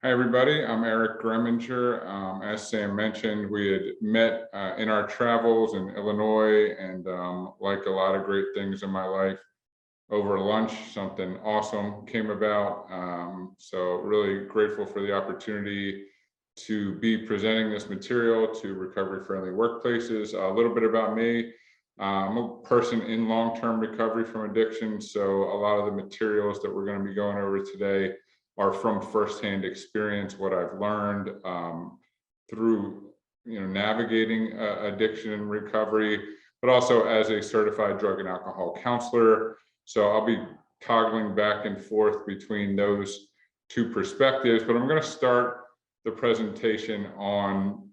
Hi, everybody. I'm Eric Gremminger. As Sam mentioned, we had met in our travels in Illinois, and like a lot of great things in my life, over lunch, something awesome came about. So really grateful for the opportunity to be presenting this material to recovery-friendly workplaces. A little bit about me. I'm a person in long-term recovery from addiction, so a lot of the materials that we're going to be going over today are from firsthand experience, what I've learned through navigating addiction and recovery, but also as a certified drug and alcohol counselor. So I'll be toggling back and forth between those two perspectives, but I'm going to start the presentation on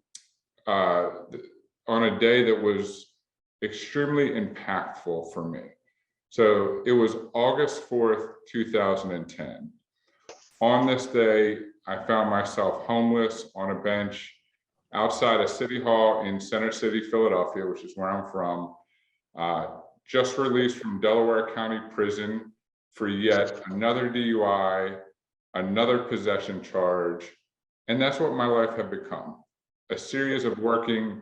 a day that was extremely impactful for me. So it was August 4th, 2010. On this day, I found myself homeless on a bench outside of City Hall in Center City, Philadelphia, which is where I'm from, just released from Delaware County Prison for yet another DUI, another possession charge. And that's what my life had become, a series of working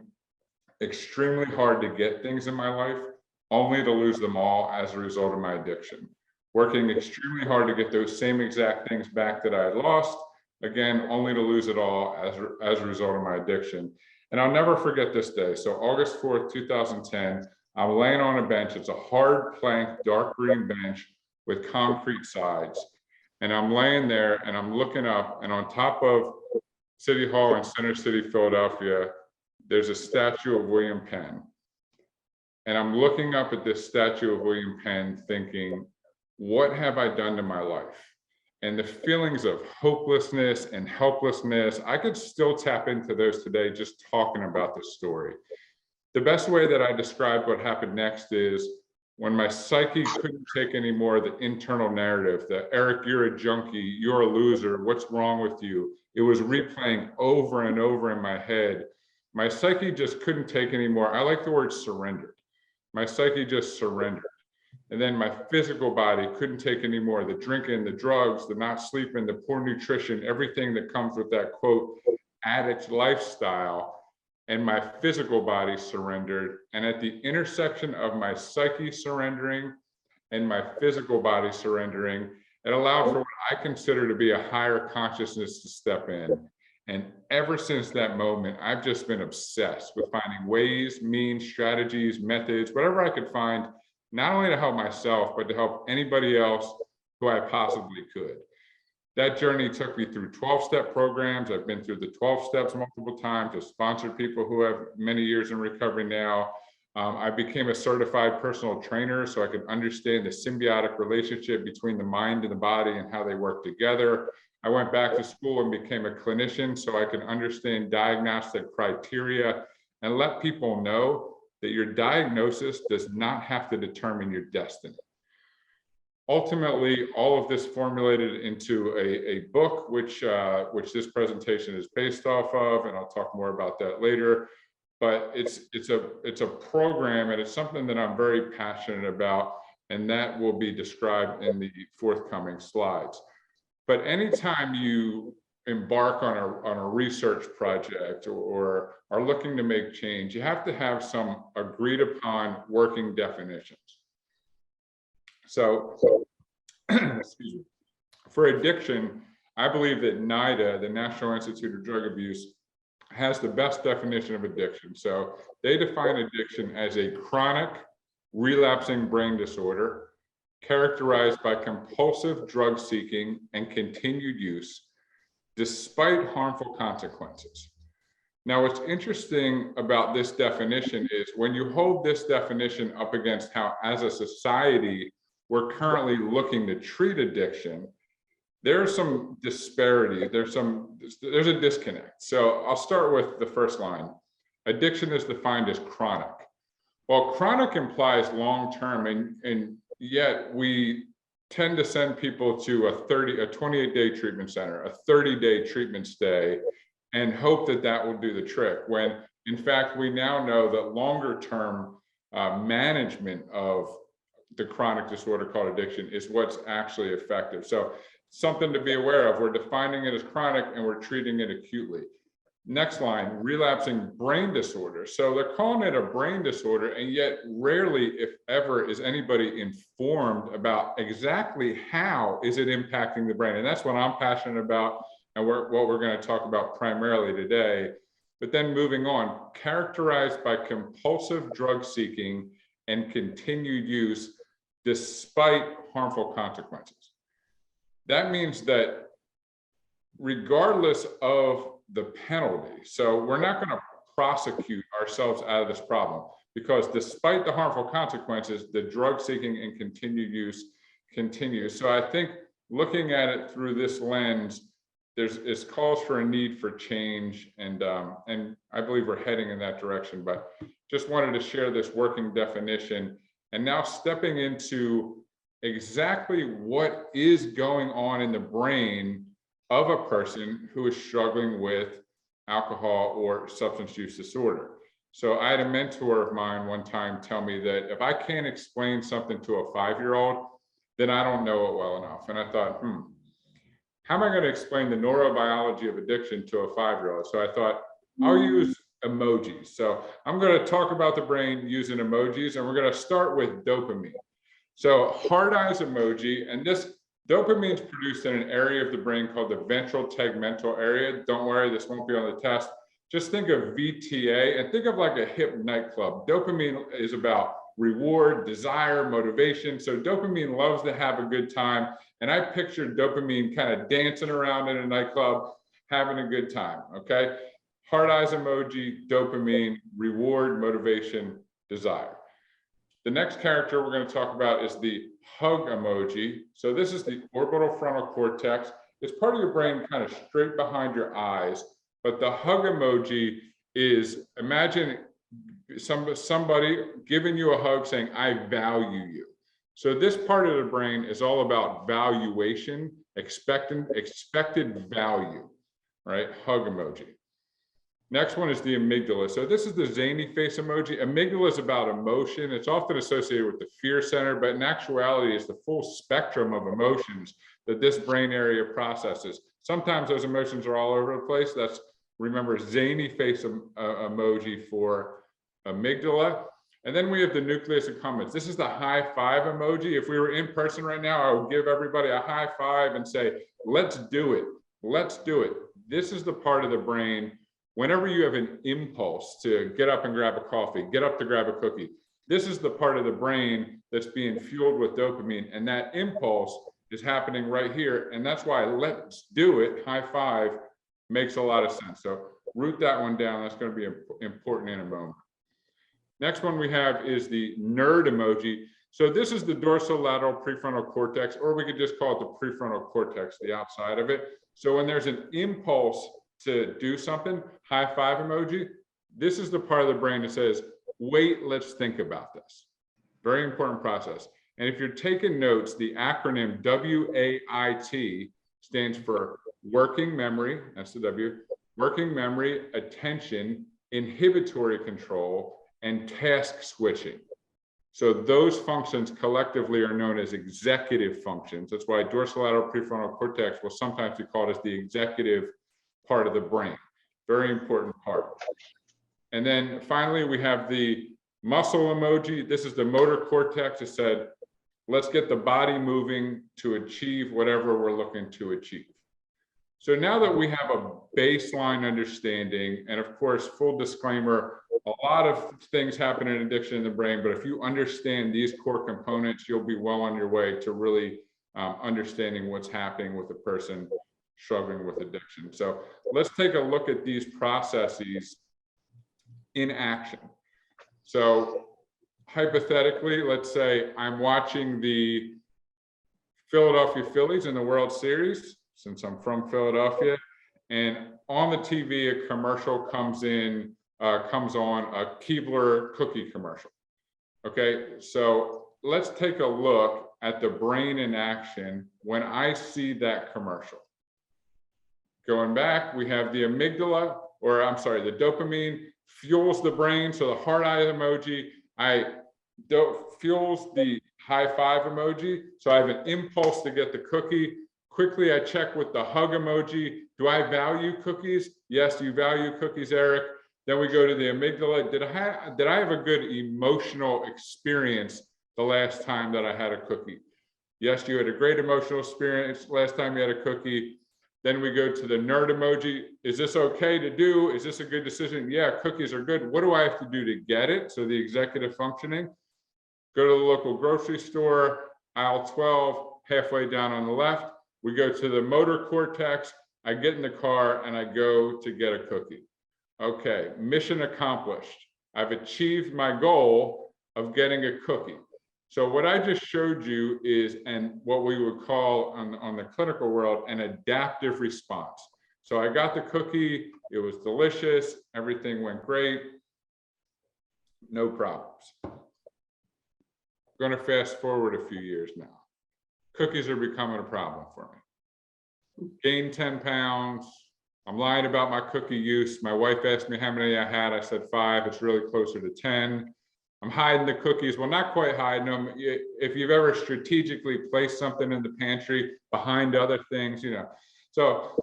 extremely hard to get things in my life, only to lose them all as a result of my addiction. Working extremely hard to get those same exact things back that I had lost, again, only to lose it all as a result of my addiction. And I'll never forget this day. So August 4th, 2010, I'm laying on a bench. It's a hard plank, dark green bench with concrete sides. And I'm laying there and I'm looking up, and on top of City Hall in Center City, Philadelphia, there's a statue of William Penn. And I'm looking up at this statue of William Penn thinking, what have I done to my life? And the feelings of hopelessness and helplessness, I could still tap into those today just talking about this story. The best way that I describe what happened next is when my psyche couldn't take any more of the internal narrative, the Eric, you're a junkie, you're a loser, what's wrong with you? It was replaying over and over in my head. My psyche just couldn't take any more. I like the word surrendered. My psyche just surrendered. And then my physical body couldn't take any more. The drinking, the drugs, the not sleeping, the poor nutrition, everything that comes with that, quote, addict lifestyle. And my physical body surrendered. And at the intersection of my psyche surrendering and my physical body surrendering, it allowed for what I consider to be a higher consciousness to step in. And ever since that moment, I've just been obsessed with finding ways, means, strategies, methods, whatever I could find, not only to help myself, but to help anybody else who I possibly could. That journey took me through 12-step programs. I've been through the 12 steps multiple times. I've sponsored people who have many years in recovery now. I became a certified personal trainer so I could understand the symbiotic relationship between the mind and the body and how they work together. I went back to school and became a clinician so I could understand diagnostic criteria and let people know that your diagnosis does not have to determine your destiny. Ultimately, all of this formulated into a book, which this presentation is based off of, and I'll talk more about that later. But it's a program, and it's something that I'm very passionate about, and that will be described in the forthcoming slides. But anytime you embark on a research project or are looking to make change, you have to have some agreed upon working definitions. So excuse me. For addiction, I believe that NIDA, the National Institute of Drug Abuse, has the best definition of addiction. So they define addiction as a chronic, relapsing brain disorder characterized by compulsive drug seeking and continued use despite harmful consequences. Now, what's interesting about this definition is when you hold this definition up against how, as a society, we're currently looking to treat addiction, there's some disparity, there's a disconnect. So I'll start with the first line. Addiction is defined as chronic. Well, chronic implies long-term, and yet we tend to send people to a 28-day treatment center, a 30-day treatment stay, and hope that that will do the trick, when in fact we now know that longer-term management of the chronic disorder called addiction is what's actually effective. So something to be aware of. We're defining it as chronic and we're treating it acutely. Next line, relapsing brain disorder. So they're calling it a brain disorder, and yet rarely, if ever, is anybody informed about exactly how is it impacting the brain. And that's what I'm passionate about and what we're going to talk about primarily today. But then moving on, characterized by compulsive drug seeking and continued use despite harmful consequences. That means that regardless of the penalty, so we're not going to prosecute ourselves out of this problem, because despite the harmful consequences, the drug seeking and continued use continues. So I think looking at it through this lens, it calls for a need for change, and I believe we're heading in that direction. But just wanted to share this working definition, and now stepping into exactly what is going on in the brain of a person who is struggling with alcohol or substance use disorder. So I had a mentor of mine one time tell me that if I can't explain something to a 5-year-old, then I don't know it well enough. And I thought, how am I going to explain the neurobiology of addiction to a 5-year-old? So I thought, I'll use emojis. So I'm going to talk about the brain using emojis, and we're going to start with dopamine. So hard eyes emoji, and this dopamine is produced in an area of the brain called the ventral tegmental area. Don't worry, this won't be on the test. Just think of VTA and think of like a hip nightclub. Dopamine is about reward, desire, motivation. So dopamine loves to have a good time. And I pictured dopamine kind of dancing around in a nightclub, having a good time, okay? Heart eyes emoji, dopamine, reward, motivation, desire. The next character we're going to talk about is the hug emoji. So this is the orbital frontal cortex. It's part of your brain kind of straight behind your eyes. But the hug emoji is, imagine somebody giving you a hug saying, I value you. So this part of the brain is all about valuation, expected value, right? Hug emoji. Next one is the amygdala. So this is the zany face emoji. Amygdala is about emotion. It's often associated with the fear center, but in actuality, it's the full spectrum of emotions that this brain area processes. Sometimes those emotions are all over the place. That's, remember, zany face emoji for amygdala. And then we have the nucleus accumbens. This is the high five emoji. If we were in person right now, I would give everybody a high five and say, let's do it. Let's do it. This is the part of the brain. Whenever you have an impulse to get up and grab a coffee, get up to grab a cookie, this is the part of the brain that's being fueled with dopamine. And that impulse is happening right here. And that's why let's do it, high five, makes a lot of sense. So root that one down. That's going to be important in a moment. Next one we have is the nerd emoji. So this is the dorsolateral prefrontal cortex, or we could just call it the prefrontal cortex, the outside of it. So when there's an impulse to do something, high five emoji, this is the part of the brain that says, wait, let's think about this. Very important process. And if you're taking notes, the acronym WAIT stands for working memory, that's the W, working memory, attention, inhibitory control, and task switching. So those functions collectively are known as executive functions. That's why dorsolateral prefrontal cortex will sometimes be called as the executive part of the brain. Very important part. And then finally, we have the muscle emoji. This is the motor cortex. It said, let's get the body moving to achieve whatever we're looking to achieve. So now that we have a baseline understanding, and of course, full disclaimer, a lot of things happen in addiction in the brain, but if you understand these core components, you'll be well on your way to really understanding what's happening with a person struggling with addiction. So let's take a look at these processes in action. So hypothetically, let's say I'm watching the Philadelphia Phillies in the World Series, since I'm from Philadelphia, and on the TV, a commercial comes on, a Keebler cookie commercial. Okay, so let's take a look at the brain in action when I see that commercial. Going back, we have the amygdala, or I'm sorry, the dopamine fuels the brain. So the heart eye emoji, fuels the high five emoji. So I have an impulse to get the cookie. Quickly, I check with the hug emoji. Do I value cookies? Yes, you value cookies, Eric. Then we go to the amygdala. Did I have a good emotional experience the last time that I had a cookie? Yes, you had a great emotional experience last time you had a cookie. Then we go to the nerd emoji. Is this okay to do? Is this a good decision? Yeah, cookies are good. What do I have to do to get it? So the executive functioning. Go to the local grocery store, aisle 12, halfway down on the left. We go to the motor cortex. I get in the car and I go to get a cookie. Okay, mission accomplished. I've achieved my goal of getting a cookie. So what I just showed you is what we would call on the clinical world an adaptive response. So I got the cookie, it was delicious, everything went great, no problems. I'm going to fast forward a few years now. Cookies are becoming a problem for me. Gained 10 pounds. I'm lying about my cookie use. My wife asked me how many I had. I said 5. It's really closer to 10. I'm hiding the cookies. Well, not quite hiding them. If you've ever strategically placed something in the pantry behind other things, you know. So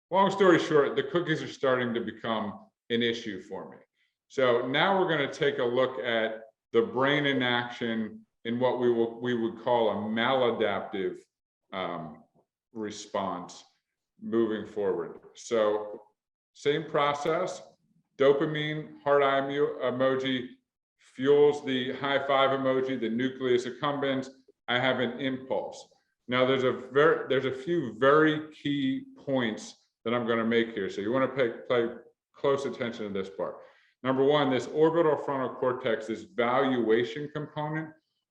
long story short, the cookies are starting to become an issue for me. So now we're going to take a look at the brain in action in what we would call a maladaptive response moving forward. So same process, dopamine, heart eye emoji, fuels the high five emoji, the nucleus accumbens. I have an impulse. Now there's a few very key points that I'm going to make here. So you want to pay close attention to this part. Number one, this orbital frontal cortex, this valuation component,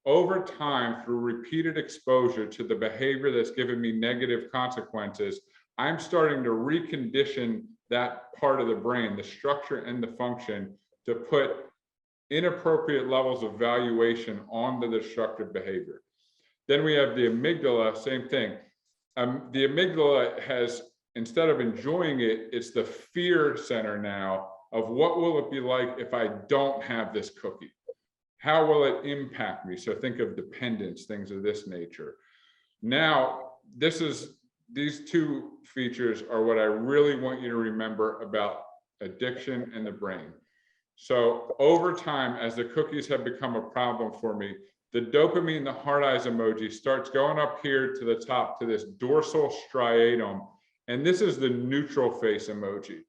over time through repeated exposure to the behavior that's given me negative consequences, I'm starting to recondition that part of the brain, the structure and the function, to put inappropriate levels of valuation on the destructive behavior. Then we have the amygdala, same thing. The amygdala has, instead of enjoying it, it's the fear center now of what will it be like if I don't have this cookie? How will it impact me? So think of dependence, things of this nature. Now, these two features are what I really want you to remember about addiction and the brain. So over time, as the cookies have become a problem for me, the dopamine, the heart eyes emoji starts going up here to the top to this dorsal striatum. And this is the neutral face emoji.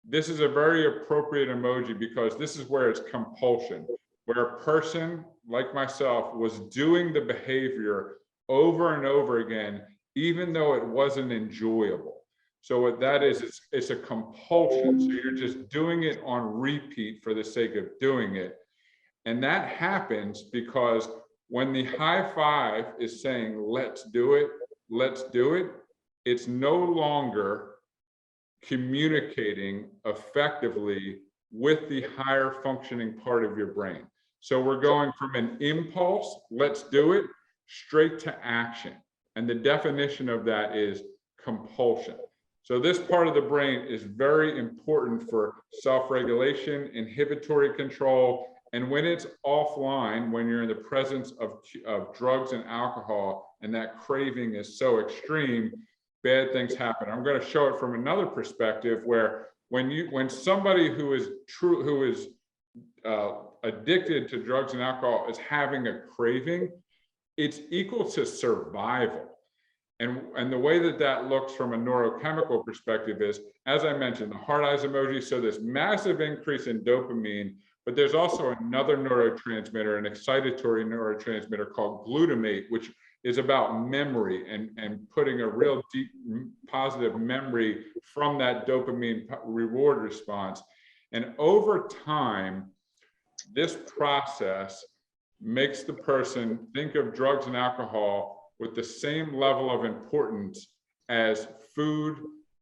This is a very appropriate emoji because this is where it's compulsion, where a person like myself was doing the behavior over and over again, even though it wasn't enjoyable. So what that is, it's a compulsion. So you're just doing it on repeat for the sake of doing it. And that happens because when the high five is saying, let's do it, it's no longer communicating effectively with the higher functioning part of your brain. So we're going from an impulse, let's do it, straight to action. And the definition of that is compulsion. So this part of the brain is very important for self-regulation, inhibitory control, and when it's offline, when you're in the presence of drugs and alcohol, and that craving is so extreme, bad things happen. I'm going to show it from another perspective where when somebody who is addicted to drugs and alcohol is having a craving, it's equal to survival. And the way that looks from a neurochemical perspective is, as I mentioned, the heart eyes emoji, so this massive increase in dopamine, but there's also another neurotransmitter, an excitatory neurotransmitter called glutamate, which is about memory and putting a real deep positive memory from that dopamine reward response. And over time, this process makes the person think of drugs and alcohol with the same level of importance as food,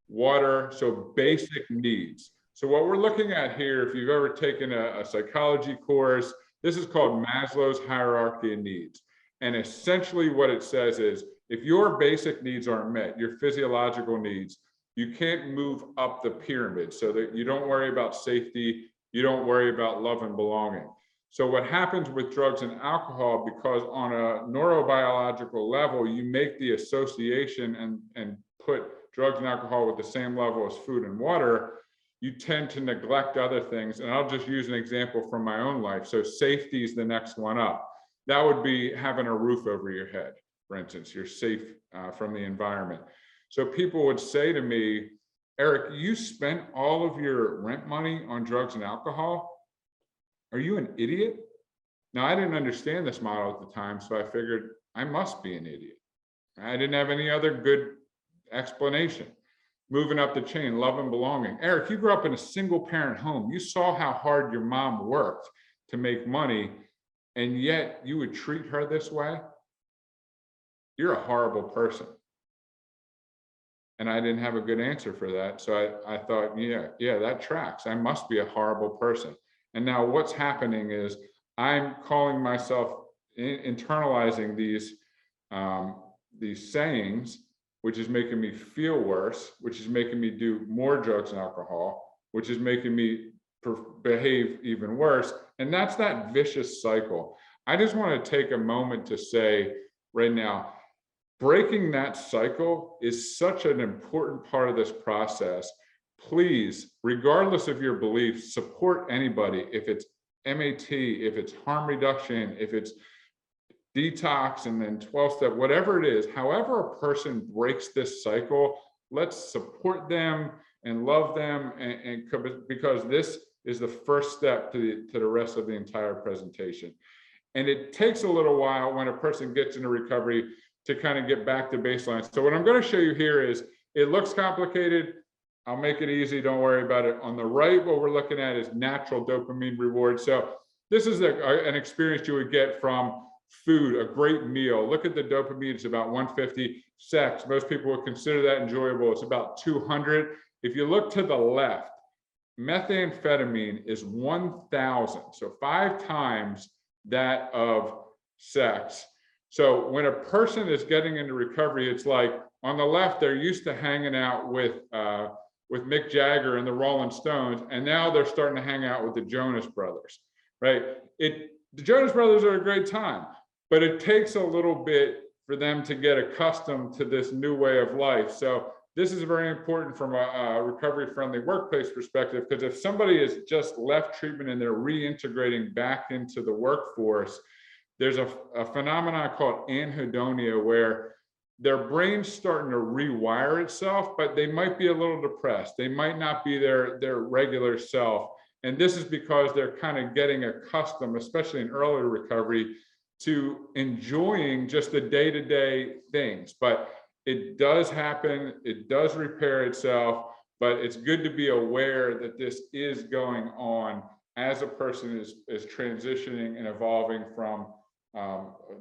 water, so basic needs. So what we're looking at here, if you've ever taken a psychology course, this is called Maslow's hierarchy of needs. And essentially what it says is, if your basic needs aren't met, your physiological needs, you can't move up the pyramid, so that you don't worry about safety, you don't worry about love and belonging. So what happens with drugs and alcohol, because on a neurobiological level, you make the association and put drugs and alcohol with the same level as food and water, you tend to neglect other things. And I'll just use an example from my own life. So safety is the next one up. That would be having a roof over your head, for instance. You're safe from the environment. So people would say to me, Eric, you spent all of your rent money on drugs and alcohol? Are you an idiot? Now, I didn't understand this model at the time, so I figured I must be an idiot. I didn't have any other good explanation. Moving up the chain, love and belonging. Eric, you grew up in a single parent home. You saw how hard your mom worked to make money, and yet you would treat her this way? You're a horrible person. And I didn't have a good answer for that. So I thought, yeah, that tracks. I must be a horrible person. And now what's happening is I'm calling myself internalizing these sayings, which is making me feel worse, which is making me do more drugs and alcohol, which is making me behave even worse. And that's that vicious cycle. I just want to take a moment to say right now, breaking that cycle is such an important part of this process. Please, regardless of your beliefs, support anybody. If it's MAT, if it's harm reduction, if it's detox and then 12-step, whatever it is, however a person breaks this cycle, let's support them and love them, and because this is the first step to the rest of the entire presentation. And it takes a little while when a person gets into recovery to kind of get back to baseline. So what I'm going to show you here is, it looks complicated. I'll make it easy. Don't worry about it. On the right, what we're looking at is natural dopamine reward. So this is an experience you would get from food, a great meal. Look at the dopamine. It's about 150. Sex, most people would consider that enjoyable. It's about 200. If you look to the left, methamphetamine is 1,000. So 5 times that of sex. So when a person is getting into recovery, it's like on the left, they're used to hanging out with Mick Jagger and the Rolling Stones, and now they're starting to hang out with the Jonas Brothers, right? The Jonas Brothers are a great time, but it takes a little bit for them to get accustomed to this new way of life. So this is very important from a recovery-friendly workplace perspective, because if somebody has just left treatment and they're reintegrating back into the workforce, there's a phenomenon called anhedonia, where their brain's starting to rewire itself, but they might be a little depressed. They might not be their regular self. And this is because they're kind of getting accustomed, especially in early recovery, to enjoying just the day-to-day things. But it does happen, it does repair itself, but it's good to be aware that this is going on as a person is transitioning and evolving from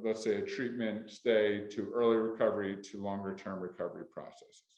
let's say a treatment stay to early recovery to longer term recovery processes.